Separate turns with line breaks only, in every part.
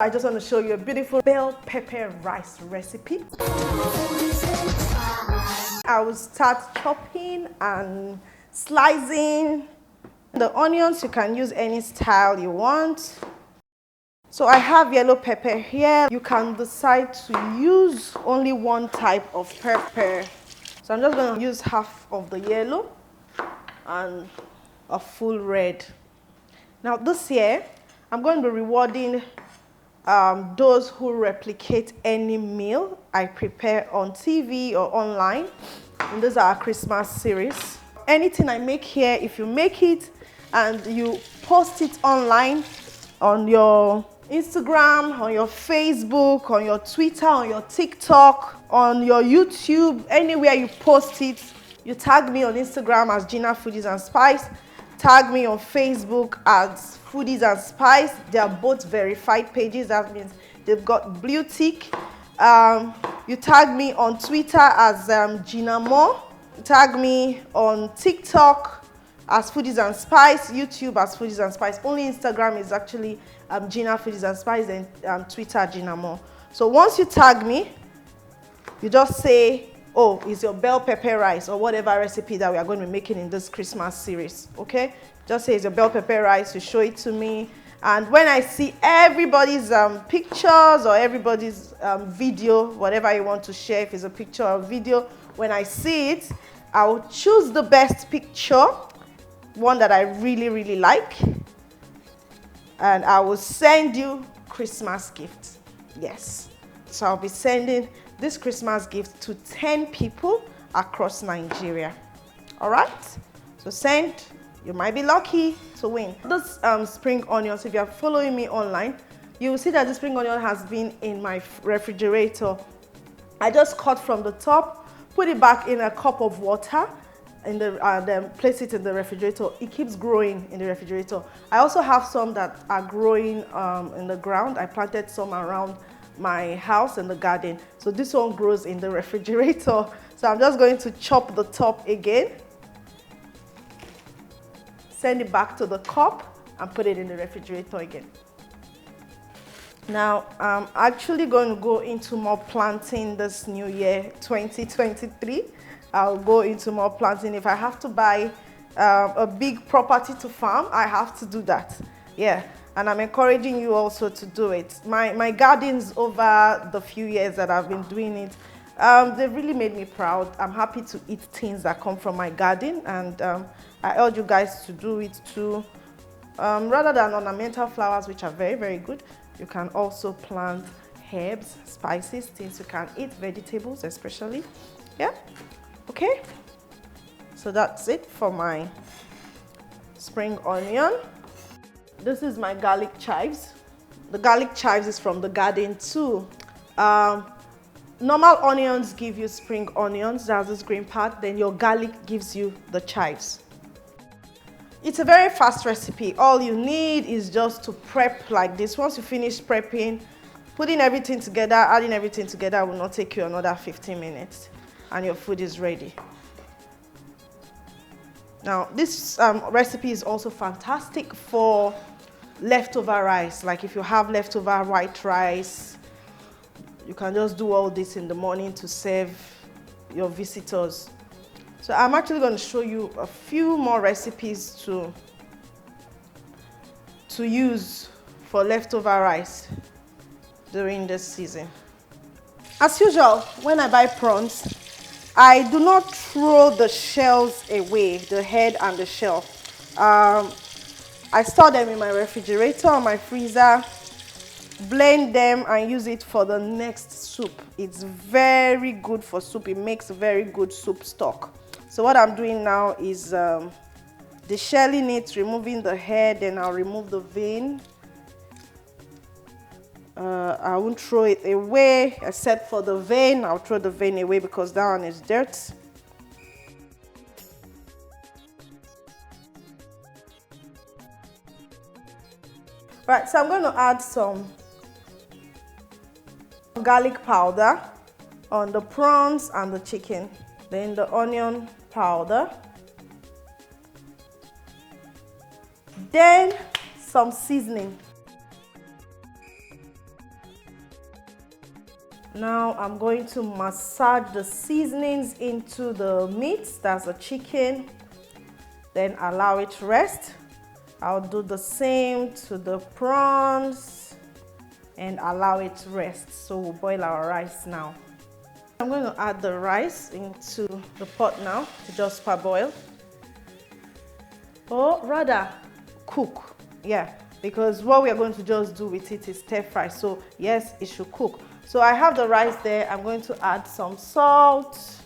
I just want to show you a beautiful bell pepper rice recipe. I will start chopping and slicing. The onions, you can use any style you want. So I have yellow pepper here. You can decide to use only one type of pepper. So I'm just going to use half of the yellow and a full red. Now this year, I'm going to be rewarding those who replicate any meal I prepare on TV or online. And these are our Christmas series. Anything I make here, if you make it and you post it online on your Instagram, on your Facebook, on your Twitter, on your TikTok, on your YouTube, anywhere you post it, you tag me on Instagram as Gina Foodies and Spice, tag me on Facebook as Foodies and Spice. They are both verified pages. That means they've got blue tick. You tag me on Twitter as Gina Mo. You tag me on TikTok as Foodies and Spice, YouTube as Foodies and Spice. Only Instagram is actually Gina Foodies and Spice, and Twitter Gina Mo. So once you tag me, you just say, oh, it's your bell pepper rice or whatever recipe that we are going to be making in this Christmas series, okay? Just say it's your bell pepper rice, you show it to me. And when I see everybody's pictures or everybody's video, whatever you want to share, if it's a picture or video, when I see it, I will choose the best picture, one that I really, really like, and I will send you Christmas gifts. Yes. So I'll be sending this Christmas gift to 10 people across Nigeria. All right? So send. You might be lucky to win. This spring onions, if you are following me online, you will see that the spring onion has been in my refrigerator. I just cut from the top, put it back in a cup of water, and then place it in the refrigerator. It keeps growing in the refrigerator. I also have some that are growing in the ground. I planted some around my house in the garden. So this one grows in the refrigerator. So I'm just going to chop the top again, send it back to the cup, and put it in the refrigerator again. Now, I'm actually going to go into more planting this new year, 2023. I'll go into more planting. If I have to buy a big property to farm, I have to do that. Yeah, and I'm encouraging you also to do it. My gardens over the few years that I've been doing it, they've really made me proud. I'm happy to eat things that come from my garden, and I urge you guys to do it too. Rather than ornamental flowers, which are very, very good, you can also plant herbs, spices, things you can eat, vegetables especially. Yeah, okay. So that's it for my spring onion. This is my garlic chives. The garlic chives is from the garden too. Normal onions give you spring onions, that's this green part, then your garlic gives you the chives. It's a very fast recipe. All you need is just to prep like this. Once you finish prepping, putting everything together, adding everything together will not take you another 15 minutes and your food is ready. Now, this recipe is also fantastic for leftover rice. Like if you have leftover white rice, you can just do all this in the morning to serve your visitors. So I'm actually going to show you a few more recipes to use for leftover rice during this season. As usual, when I buy prawns, I do not throw the shells away, the head and the shell. I store them in my refrigerator or my freezer, blend them and use it for the next soup. It's very good for soup. It makes very good soup stock. So what I'm doing now is deshelling it, removing the head, then I'll remove the vein. I won't throw it away except for the vein. I'll throw the vein away because that one is dirt. Right, so I'm going to add some garlic powder on the prawns and the chicken. Then the onion powder. Then some seasoning. Now I'm going to massage the seasonings into the meat, that's the chicken, then allow it to rest. I'll do the same to the prawns and allow it to rest. So we'll boil our rice now. I'm going to add the rice into the pot now to just parboil. Or rather, cook. Yeah, because what we are going to just do with it is stir fry. So yes, it should cook. So I have the rice there. I'm going to add some salt.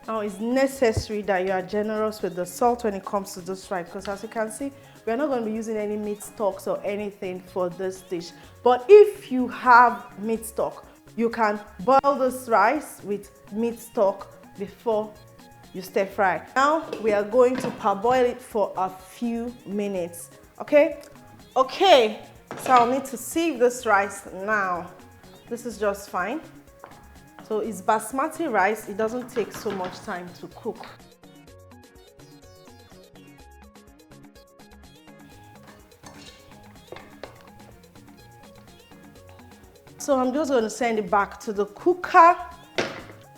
Now it's necessary that you are generous with the salt when it comes to this rice, because as you can see, we are not going to be using any meat stocks or anything for this dish. But if you have meat stock, you can boil this rice with meat stock before you stir fry. Now we are going to parboil it for a few minutes. Okay? Okay. So I'll need to sieve this rice now. This is just fine. So it's basmati rice. It doesn't take so much time to cook. So I'm just going to send it back to the cooker.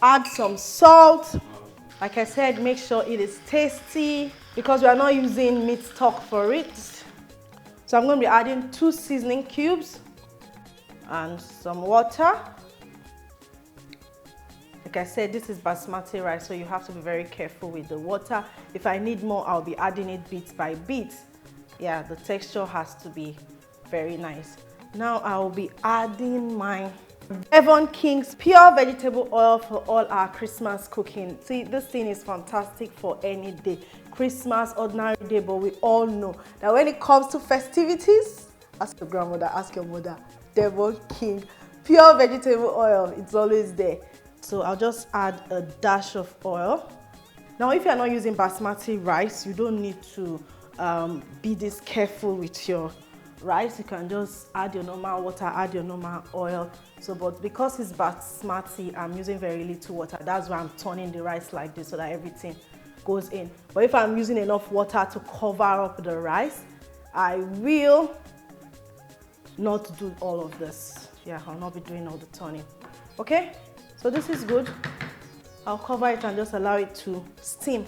Add some salt. Like I said, make sure it is tasty because we are not using meat stock for it. So I'm going to be adding 2 seasoning cubes and some water. Like I said, this is basmati rice, so you have to be very careful with the water. If I need more, I'll be adding it bit by bit. Yeah, the texture has to be very nice. Now I will be adding my Devon King's pure vegetable oil for all our Christmas cooking. See, this thing is fantastic for any day. Christmas, ordinary day, but we all know that when it comes to festivities, ask your grandmother, ask your mother, Devon King pure vegetable oil, it's always there. So I'll just add a dash of oil. Now if you're not using basmati rice, you don't need to be this careful with your rice. You can just add your normal water, add your normal oil. So but because it's basmati, I'm using very little water. That's why I'm turning the rice like this so that everything goes in. But if I'm using enough water to cover up the rice, I will not do all of this. Yeah, I'll not be doing all the turning. Okay, so this is good. I'll cover it and just allow it to steam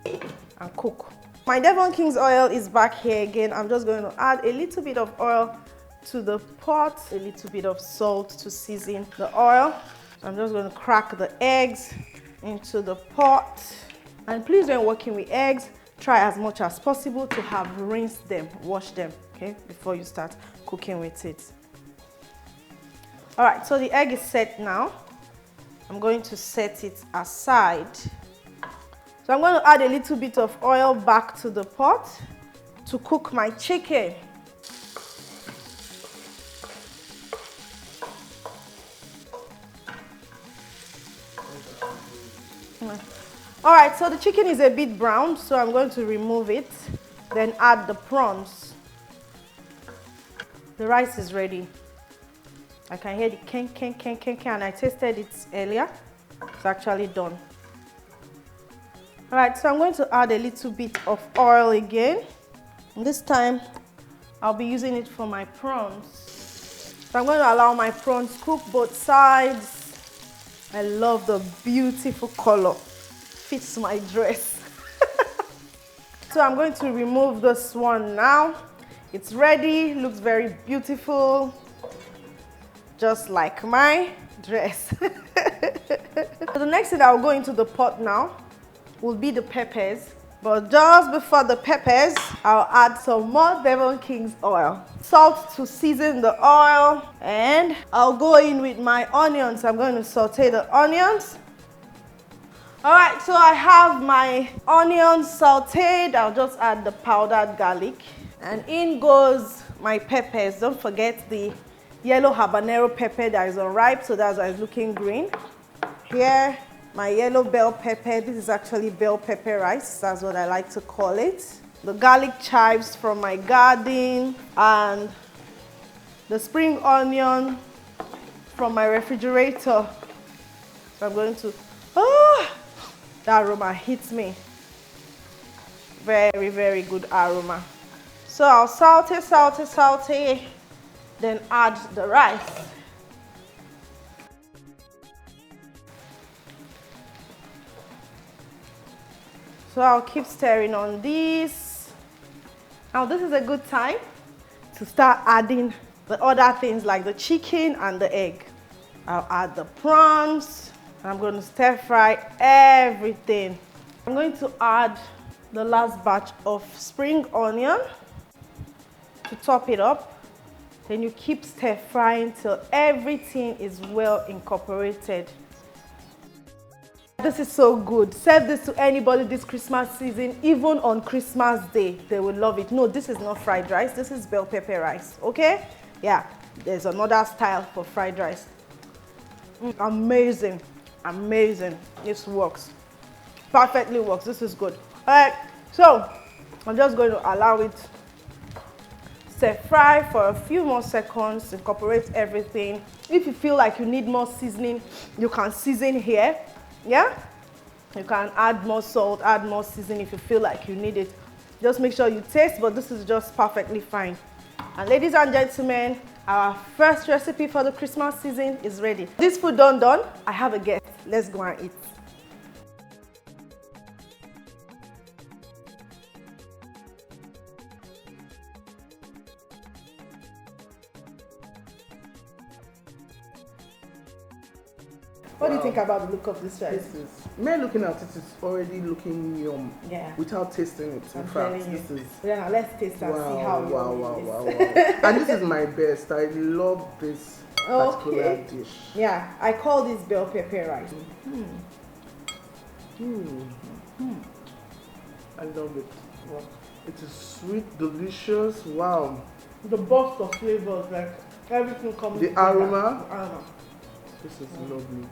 and cook. My Devon King's oil is back here again. I'm just going to add a little bit of oil to the pot, a little bit of salt to season the oil. I'm just going to crack the eggs into the pot. And please, when working with eggs, try as much as possible to have rinsed them, wash them, okay, before you start cooking with it. All right, so the egg is set now. I'm going to set it aside. So I'm going to add a little bit of oil back to the pot to cook my chicken. All right, so the chicken is a bit brown, so I'm going to remove it, then add the prawns. The rice is ready. I can hear the ken, and I tasted it earlier. It's actually done. All right, so I'm going to add a little bit of oil again. And this time, I'll be using it for my prawns. So I'm going to allow my prawns cook both sides. I love the beautiful color. Fits my dress. So I'm going to remove this one now. It's ready, looks very beautiful. Just like my dress. So the next thing I'll go into the pot now will be the peppers. But just before the peppers, I'll add some more Devon King's oil. Salt to season the oil. And I'll go in with my onions. I'm going to saute the onions. All right, so I have my onions sauteed. I'll just add the powdered garlic. And in goes my peppers. Don't forget the yellow habanero pepper that is unripe, so that's why it's looking green. Here, my yellow bell pepper. This is actually bell pepper rice. That's what I like to call it. The garlic chives from my garden and the spring onion from my refrigerator. So I'm going to, that aroma hits me. Very, very good aroma. So I'll saute, then add the rice. So I'll keep stirring on this. Now this is a good time to start adding the other things like the chicken and the egg. I'll add the prawns. I'm going to stir fry everything. I'm going to add the last batch of spring onion to top it up. Then you keep stir frying till everything is well incorporated. This is so good. Serve this to anybody this Christmas season, even on Christmas Day. They will love it. No, this is not fried rice. This is bell pepper rice, okay? Yeah, there's another style for fried rice. Amazing, amazing. This works. Perfectly works. This is good. All right, so I'm just going to allow it stir fry for a few more seconds, incorporate everything. If you feel like you need more seasoning, you can season here. Yeah, you can add more salt, add more seasoning if you feel like you need it. Just make sure you taste, but this is just perfectly fine. And ladies and gentlemen, our first recipe for the Christmas season is ready. This food done, I have a guest. Let's go and eat. What do you think about the look of this rice?
Me looking at it is already looking yum.
Yeah.
Without tasting it. In fact, this is.
Yeah, let's taste and see how
wow. And this is my best. I love this particular dish.
Yeah, I call this bell pepper rice.
I love it. Wow. It is sweet, delicious. Wow.
The burst of flavors, like everything comes
the
together.
aroma.
The aroma.
This is lovely.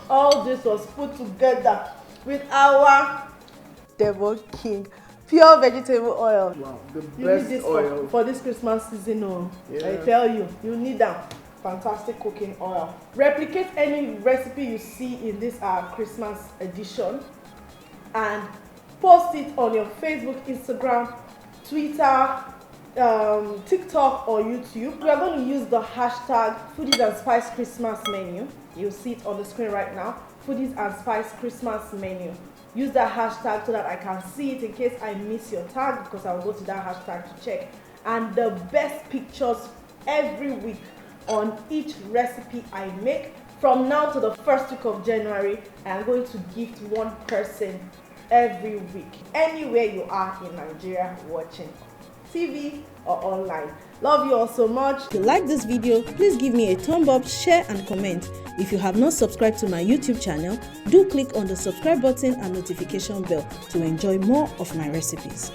All this was put together with our Devon King pure vegetable oil.
Wow, the
You
best
need this
oil.
for this Christmas season. Oh.
Yeah.
I tell you, you need that fantastic cooking oil. Replicate any recipe you see in this Christmas edition and post it on your Facebook, Instagram, Twitter, TikTok or YouTube. We are going to use the hashtag Foodies and Spice Christmas Menu. You'll see it on the screen right now. Foodies and Spice Christmas Menu. Use that hashtag so that I can see it in case I miss your tag, because I'll go to that hashtag to check. And the best pictures every week on each recipe I make. From now to the first week of January, I am going to gift one person every week, anywhere you are in Nigeria watching TV or online. Love you all so much.
If you like this video, please give me a thumb up, share and comment. If you have not subscribed to my YouTube channel, do click on the subscribe button and notification bell to enjoy more of my recipes.